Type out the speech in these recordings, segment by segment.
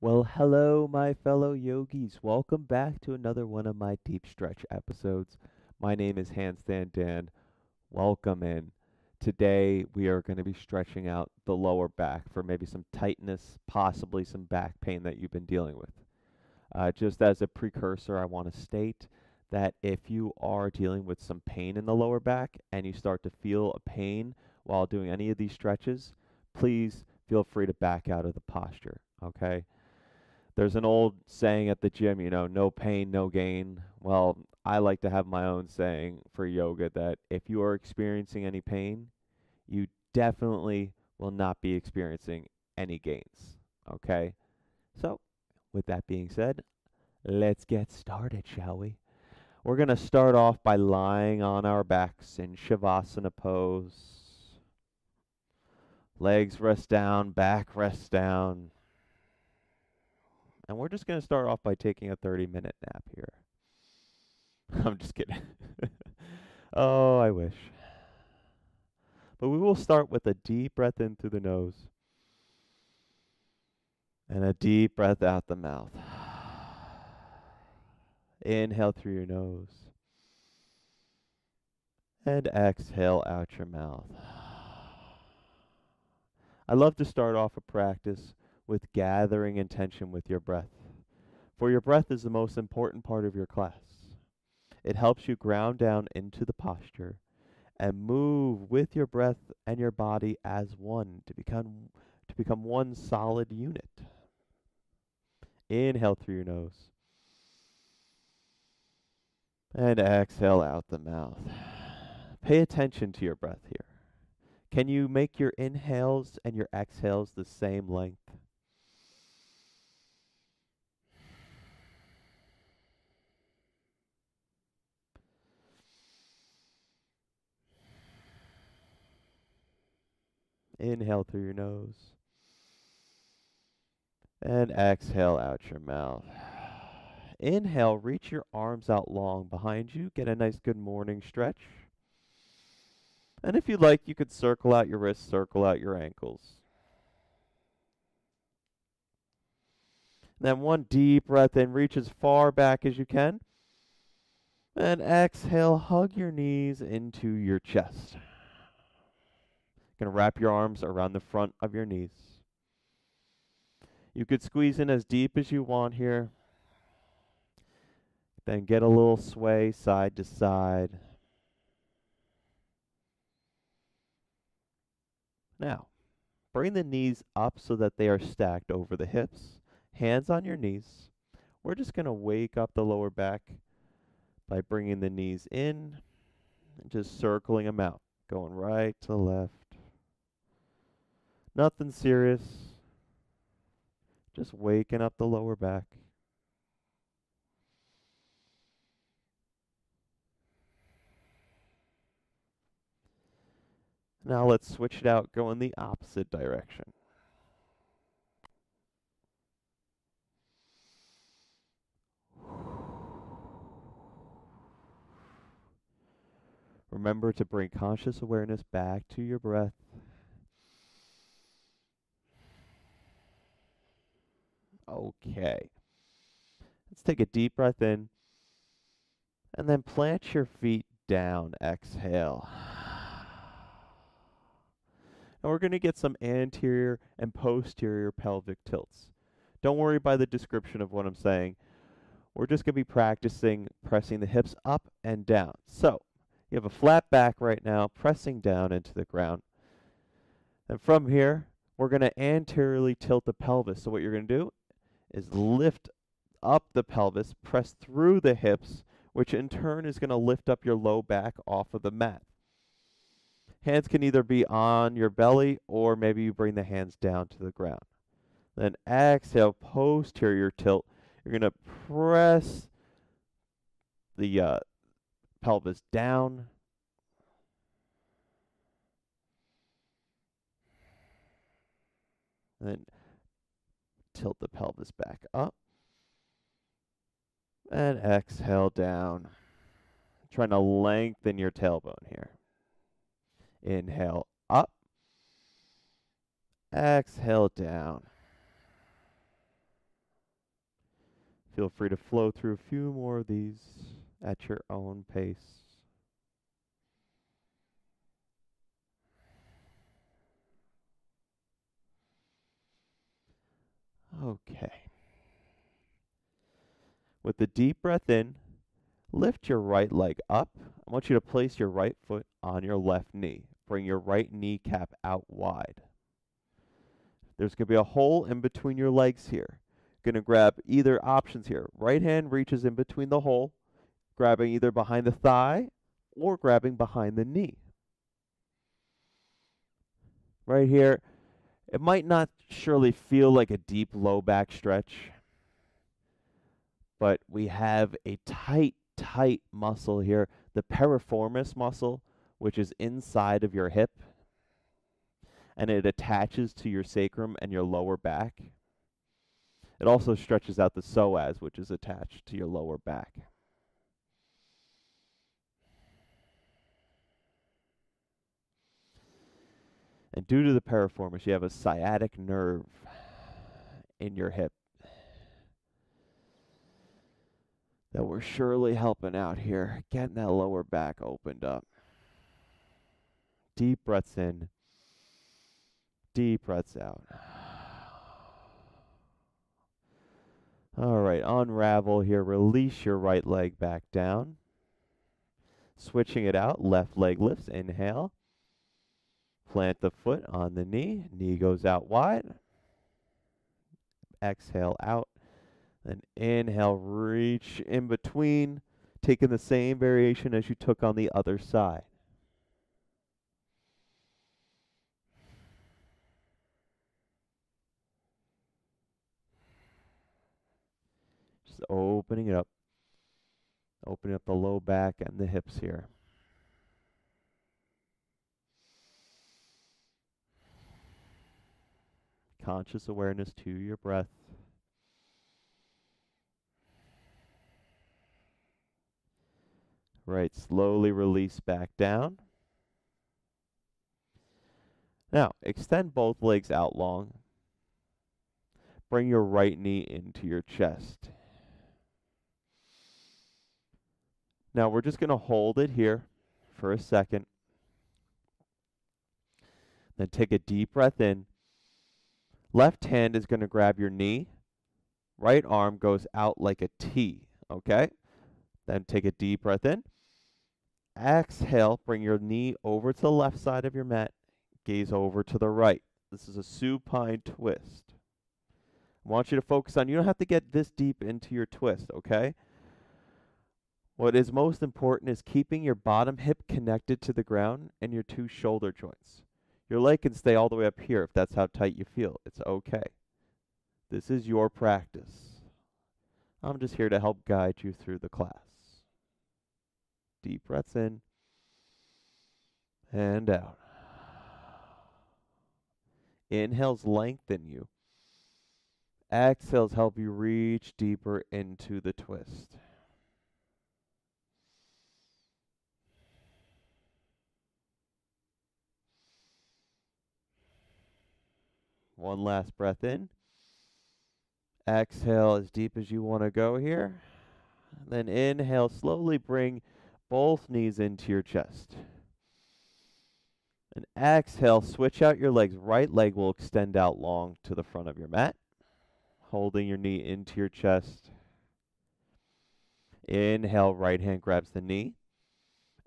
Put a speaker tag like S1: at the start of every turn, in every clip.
S1: Well, hello, my fellow yogis. Welcome back to another one of my deep stretch episodes. My name is Handstand Dan. Welcome in. Today, we are going to be stretching out the lower back for maybe some tightness, possibly some back pain that you've been dealing with. Just as a precursor, I want to state that if you are dealing with some pain in the lower back and you start to feel a pain while doing any of these stretches, please feel free to back out of the posture, okay? There's an old saying at the gym, no pain, no gain. Well, I like to have my own saying for yoga that if you are experiencing any pain, you definitely will not be experiencing any gains. Okay? So, with that being said, let's get started, shall we? We're going to start off by lying on our backs in Shavasana pose. Legs rest down, back rests down. And we're just going to start off by taking a 30-minute nap here. I'm just kidding. Oh, I wish. But we will start with a deep breath in through the nose and a deep breath out the mouth. Inhale through your nose and exhale out your mouth. I love to start off a practice with gathering intention with your breath, for your breath is the most important part of your class. It helps you ground down into the posture and move with your breath and your body as one to become one solid unit. Inhale through your nose and exhale out the mouth. Pay attention to your breath here. Can you make your inhales and your exhales the same length? Inhale through your nose and exhale out your mouth. Inhale, reach your arms out long behind you. Get a nice good morning stretch. And if you like, you could circle out your wrists, circle out your ankles. Then one deep breath in, reach as far back as you can. And exhale, hug your knees into your chest. Gonna wrap your arms around the front of your knees. You could squeeze in as deep as you want here. Then get a little sway side to side. Now, bring the knees up so that they are stacked over the hips. Hands on your knees. We're just going to wake up the lower back by bringing the knees in and just circling them out, going right to left. Nothing serious. Just waking up the lower back. Now let's switch it out, go in the opposite direction. Remember to bring conscious awareness back to your breath. Okay. Let's take a deep breath in and then plant your feet down. Exhale. And we're going to get some anterior and posterior pelvic tilts. Don't worry by the description of what I'm saying. We're just going to be practicing pressing the hips up and down. So, you have a flat back right now, pressing down into the ground. And from here, we're going to anteriorly tilt the pelvis. So what you're going to do is lift up the pelvis, press through the hips, which in turn is going to lift up your low back off of the mat. Hands can either be on your belly or maybe you bring the hands down to the ground. Then exhale, posterior tilt. You're going to press the pelvis down. And then tilt the pelvis back up. And exhale down. Trying to lengthen your tailbone here. Inhale up. Exhale down. Feel free to flow through a few more of these at your own pace. Okay. With the deep breath in, lift your right leg up. I want you to place your right foot on your left knee. Bring your right kneecap out wide. There's going to be a hole in between your legs here. Going to grab either options here. Right hand reaches in between the hole, grabbing either behind the thigh or grabbing behind the knee. Right here, it might not surely feel like a deep low back stretch, but we have a tight muscle here, the piriformis muscle, which is inside of your hip, and it attaches to your sacrum and your lower back. It also stretches out the psoas, which is attached to your lower back. And due to the piriformis, you have a sciatic nerve in your hip that we're surely helping out here, getting that lower back opened up. Deep breaths in, deep breaths out. All right, unravel here. Release your right leg back down. Switching it out, left leg lifts. Inhale. Plant the foot on the knee. Knee goes out wide. Exhale out. Then inhale, reach in between, taking the same variation as you took on the other side. Just opening it up. Opening up the low back and the hips here. Conscious awareness to your breath. Right, slowly release back down. Now, extend both legs out long. Bring your right knee into your chest. Now, we're just going to hold it here for a second. Then take a deep breath in. Left hand is going to grab your knee. Right arm goes out like a T, okay? Then take a deep breath in. Exhale, bring your knee over to the left side of your mat. Gaze over to the right. This is a supine twist. I want you to focus on, you don't have to get this deep into your twist, okay? What is most important is keeping your bottom hip connected to the ground and your two shoulder joints. Your leg can stay all the way up here if that's how tight you feel. It's okay. This is your practice. I'm just here to help guide you through the class. Deep breaths in and out. Inhales lengthen you. Exhales help you reach deeper into the twist. One last breath in. Exhale as deep as you want to go here. Then inhale, slowly bring both knees into your chest. And exhale, switch out your legs. Right leg will extend out long to the front of your mat, holding your knee into your chest. Inhale, right hand grabs the knee.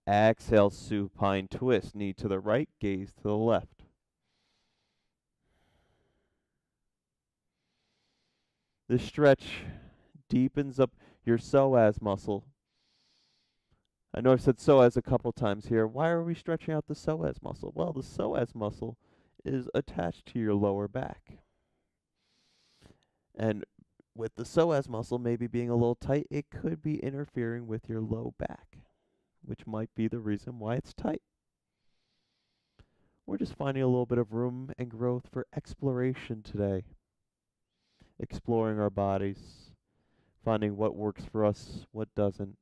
S1: Exhale, supine twist, knee to the right, gaze to the left. This stretch deepens up your psoas muscle. I know I've said psoas a couple times here. Why are we stretching out the psoas muscle? Well, the psoas muscle is attached to your lower back. And with the psoas muscle maybe being a little tight, it could be interfering with your low back, which might be the reason why it's tight. We're just finding a little bit of room and growth for exploration today. Exploring our bodies, finding what works for us, what doesn't.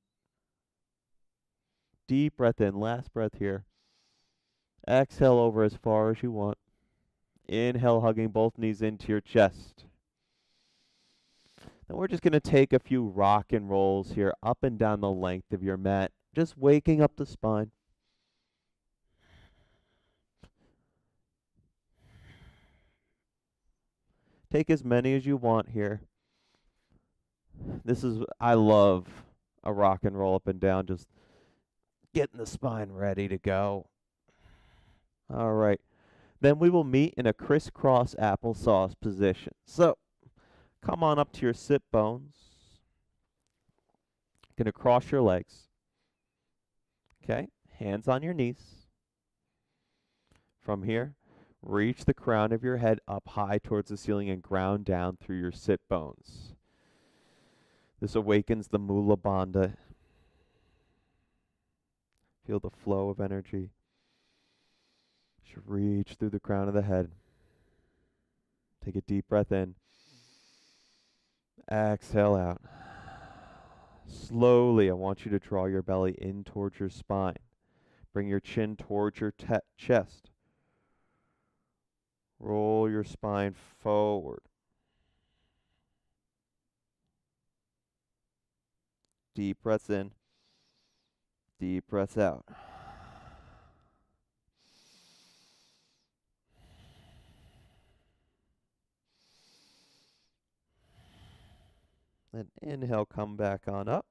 S1: Deep breath in, last breath here. Exhale over as far as you want. Inhale, hugging both knees into your chest. And we're just going to take a few rock and rolls here up and down the length of your mat, just waking up the spine. Take as many as you want here. I love a rock and roll up and down, just getting the spine ready to go. All right. Then we will meet in a crisscross applesauce position. So come on up to your sit bones. Going to cross your legs. Okay. Hands on your knees. From here, reach the crown of your head up high towards the ceiling and ground down through your sit bones. This awakens the Mula Bandha. Feel the flow of energy. Just reach through the crown of the head. Take a deep breath in. Exhale out. Slowly, I want you to draw your belly in towards your spine. Bring your chin towards your chest. Roll your spine forward. Deep breaths in. Deep breaths out. Then inhale, come back on up.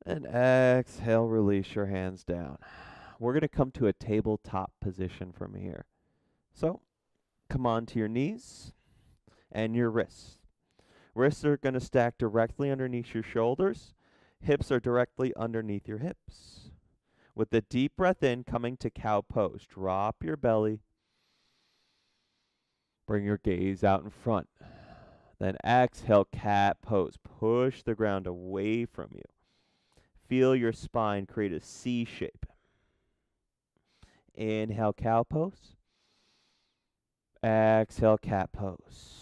S1: And exhale, release your hands down. We're going to come to a tabletop position from here. So, come on to your knees and your wrists. Wrists are going to stack directly underneath your shoulders. Hips are directly underneath your hips. With the deep breath in, coming to cow pose. Drop your belly. Bring your gaze out in front. Then exhale, cat pose. Push the ground away from you. Feel your spine create a C shape. Inhale, cow pose. Exhale, cat pose.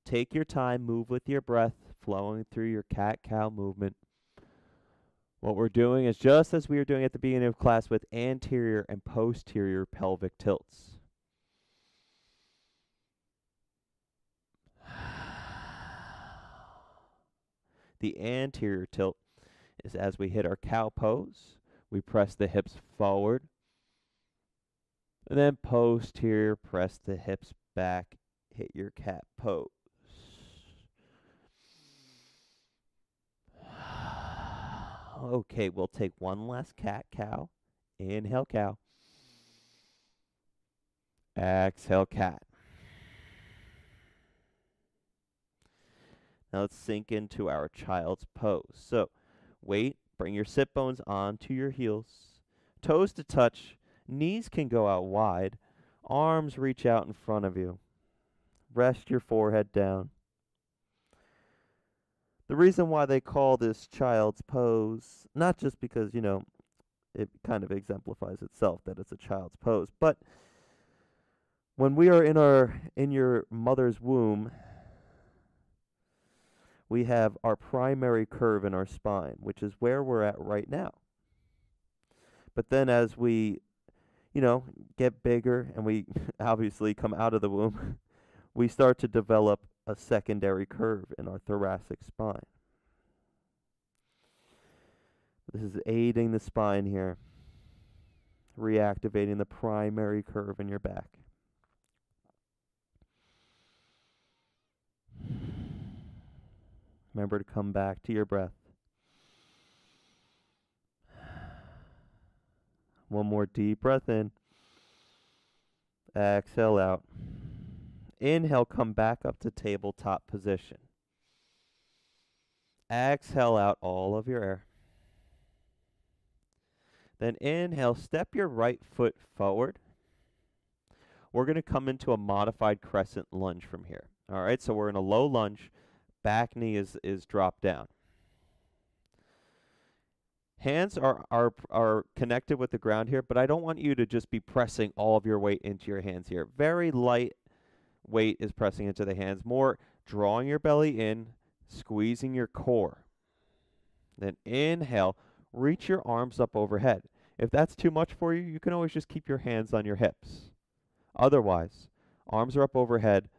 S1: Take your time, move with your breath, flowing through your cat-cow movement. What we're doing is just as we were doing at the beginning of class with anterior and posterior pelvic tilts. The anterior tilt is as we hit our cow pose, we press the hips forward. And then posterior, press the hips back, hit your cat pose. Okay, we'll take one last cat-cow. Inhale, cow. Exhale, cat. Now let's sink into our child's pose. So, wait, bring your sit bones onto your heels. Toes to touch. Knees can go out wide. Arms reach out in front of you. Rest your forehead down. The reason why they call this child's pose, not just because, it kind of exemplifies itself that it's a child's pose, but when we are in your mother's womb, we have our primary curve in our spine, which is where we're at right now. But then as we, get bigger and we obviously come out of the womb, we start to develop a secondary curve in our thoracic spine. This is aiding the spine here, reactivating the primary curve in your back. Remember to come back to your breath. One more deep breath in. Exhale out. Inhale, come back up to tabletop position. Exhale out all of your air. Then inhale, step your right foot forward. We're going to come into a modified crescent lunge from here. All right, so we're in a low lunge. Back knee is dropped down. Hands are connected with the ground here, but I don't want you to just be pressing all of your weight into your hands here. Very light weight is pressing into the hands. More drawing your belly in, squeezing your core. Then inhale, reach your arms up overhead. If that's too much for you, you can always just keep your hands on your hips. Otherwise, arms are up overhead.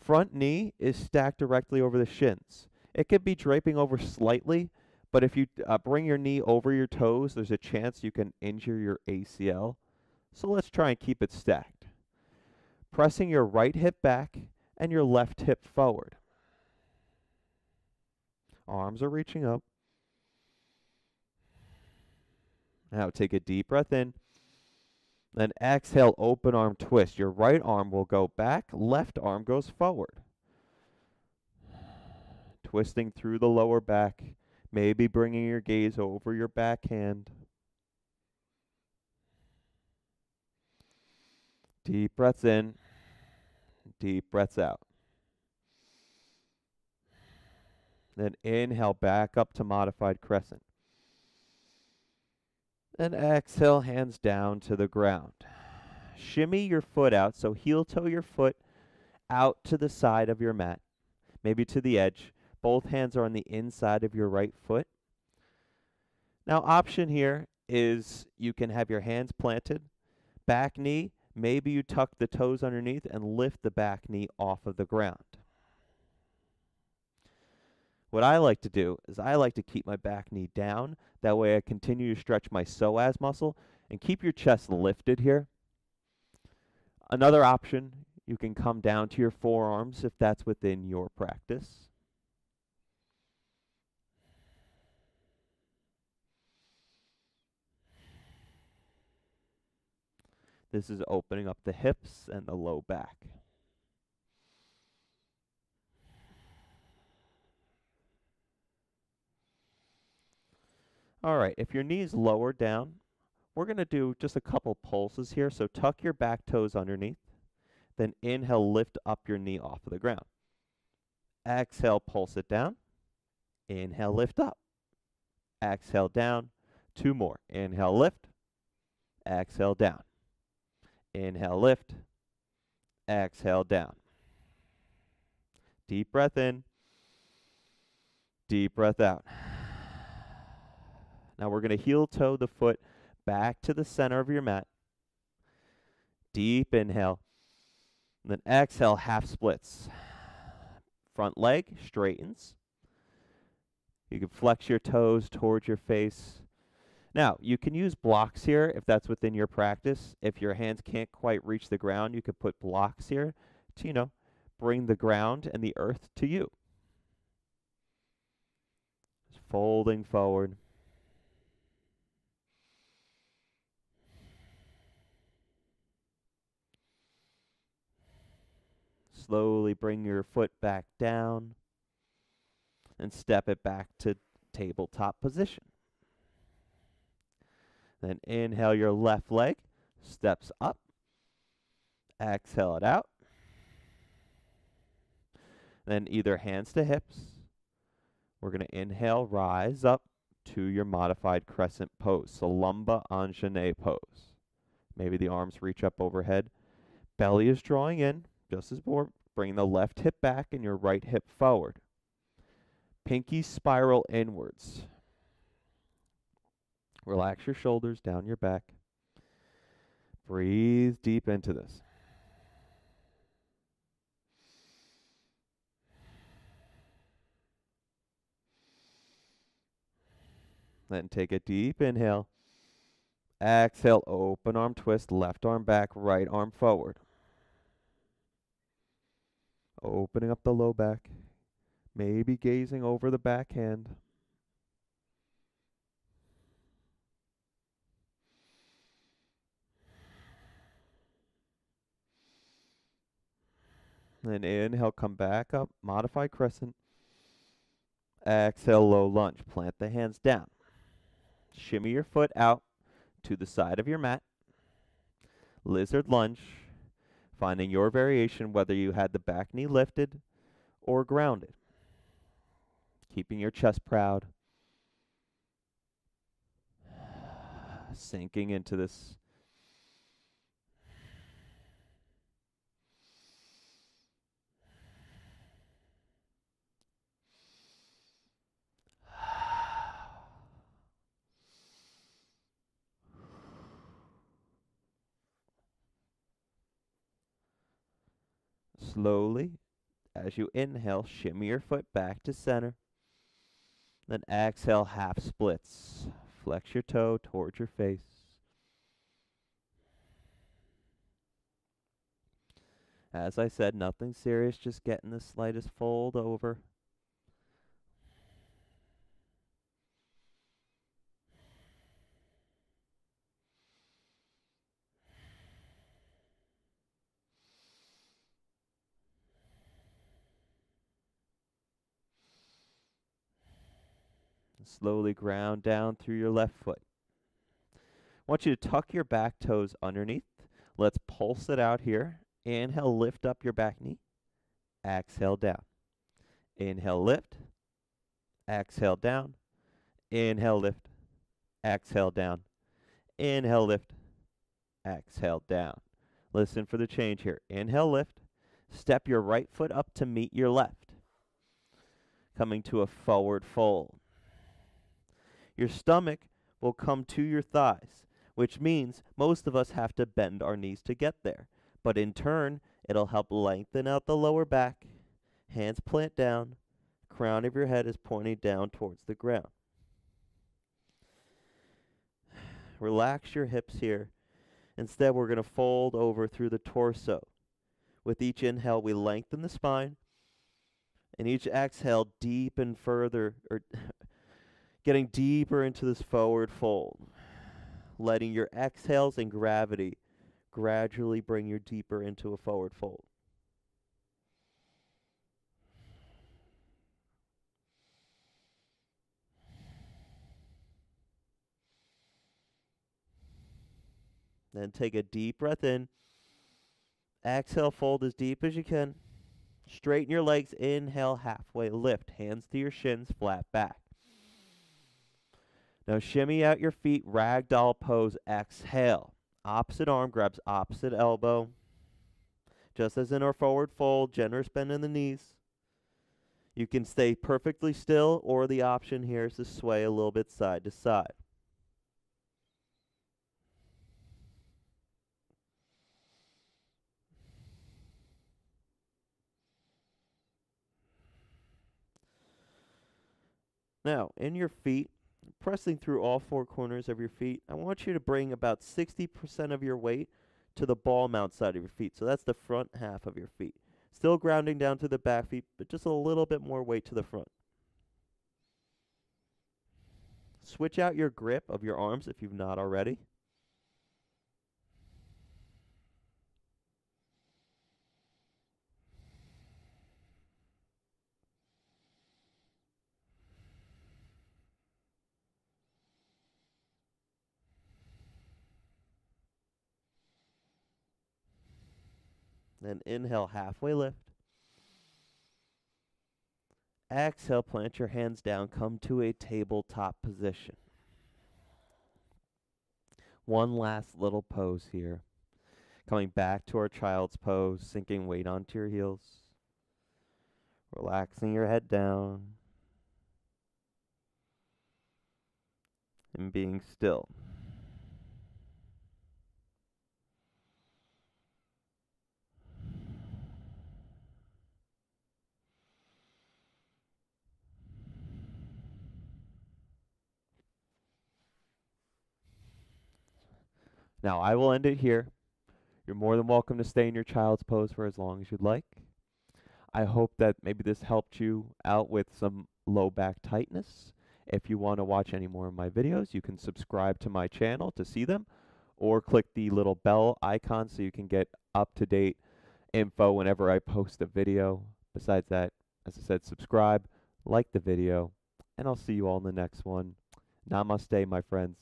S1: front knee is stacked directly over the shins. It could be draping over slightly, but if you bring your knee over your toes, there's a chance you can injure your ACL. So let's try and keep it stacked. Pressing your right hip back and your left hip forward. Arms are reaching up. Now take a deep breath in. Then exhale, open arm twist. Your right arm will go back, left arm goes forward. Twisting through the lower back, maybe bringing your gaze over your backhand. Deep breaths in, deep breaths out. Then inhale back up to modified crescent. Then exhale, hands down to the ground. Shimmy your foot out, so heel toe your foot out to the side of your mat, maybe to the edge. Both hands are on the inside of your right foot. Now, option here is you can have your hands planted, back knee, maybe you tuck the toes underneath and lift the back knee off of the ground. What I like to do is I like to keep my back knee down. That way I continue to stretch my psoas muscle and keep your chest lifted here. Another option, you can come down to your forearms if that's within your practice. This is opening up the hips and the low back. All right, if your knee's lower down, we're going to do just a couple pulses here. So tuck your back toes underneath. Then inhale, lift up your knee off of the ground. Exhale, pulse it down. Inhale, lift up. Exhale, down. Two more. Inhale, lift. Exhale, down. Inhale, lift. Exhale, down. Deep breath in. Deep breath out. Now we're going to heel toe the foot back to the center of your mat. Deep inhale. And then exhale, half splits. Front leg straightens. You can flex your toes towards your face. Now, you can use blocks here if that's within your practice. If your hands can't quite reach the ground, you could put blocks here to, bring the ground and the earth to you. Just folding forward. Slowly bring your foot back down and step it back to tabletop position. Then inhale your left leg, steps up. Exhale it out. Then either hands to hips. We're going to inhale, rise up to your modified crescent pose, so Salamba Anjane pose. Maybe the arms reach up overhead. Belly is drawing in, just as before. Bring the left hip back and your right hip forward. Pinky spiral inwards. Relax your shoulders down your back. Breathe deep into this. Then take a deep inhale. Exhale, open arm twist, left arm back, right arm forward. Opening up the low back. Maybe gazing over the backhand. Then inhale, come back up, modified crescent. Exhale, low lunge. Plant the hands down. Shimmy your foot out to the side of your mat. Lizard lunge. Finding your variation, whether you had the back knee lifted or grounded. Keeping your chest proud. Sinking into this. Slowly As you inhale, shimmy your foot back to center. Then exhale, half splits. Flex your toe towards your face. As I said, nothing serious, just getting the slightest fold over. Slowly ground down through your left foot. I want you to tuck your back toes underneath. Let's pulse it out here. Inhale, lift up your back knee. Exhale, down. Inhale, lift. Exhale, down. Inhale, lift. Exhale, down. Inhale, lift. Exhale, down. Listen for the change here. Inhale, lift. Step your right foot up to meet your left. Coming to a forward fold. Your stomach will come to your thighs, which means most of us have to bend our knees to get there. But in turn, it'll help lengthen out the lower back. Hands plant down. Crown of your head is pointing down towards the ground. Relax your hips here. Instead, we're going to fold over through the torso. With each inhale, we lengthen the spine. And each exhale, deepen further, or getting deeper into this forward fold. Letting your exhales and gravity gradually bring you deeper into a forward fold. Then take a deep breath in. Exhale, fold as deep as you can. Straighten your legs. Inhale, halfway lift. Hands to your shins, flat back. Now shimmy out your feet, ragdoll pose. Exhale. Opposite arm grabs opposite elbow. Just as in our forward fold, generous bend in the knees. You can stay perfectly still, or the option here is to sway a little bit side to side. Now, in your feet, pressing through all four corners of your feet, I want you to bring about 60% of your weight to the ball mount side of your feet. So that's the front half of your feet. Still grounding down to the back feet, but just a little bit more weight to the front. Switch out your grip of your arms if you've not already. Then inhale, halfway lift. Exhale, plant your hands down, come to a tabletop position. One last little pose here. Coming back to our child's pose, sinking weight onto your heels. Relaxing your head down. And being still. Now, I will end it here. You're more than welcome to stay in your child's pose for as long as you'd like. I hope that maybe this helped you out with some low back tightness. If you want to watch any more of my videos, you can subscribe to my channel to see them, or click the little bell icon so you can get up-to-date info whenever I post a video. Besides that, as I said, subscribe, like the video, and I'll see you all in the next one. Namaste, my friends.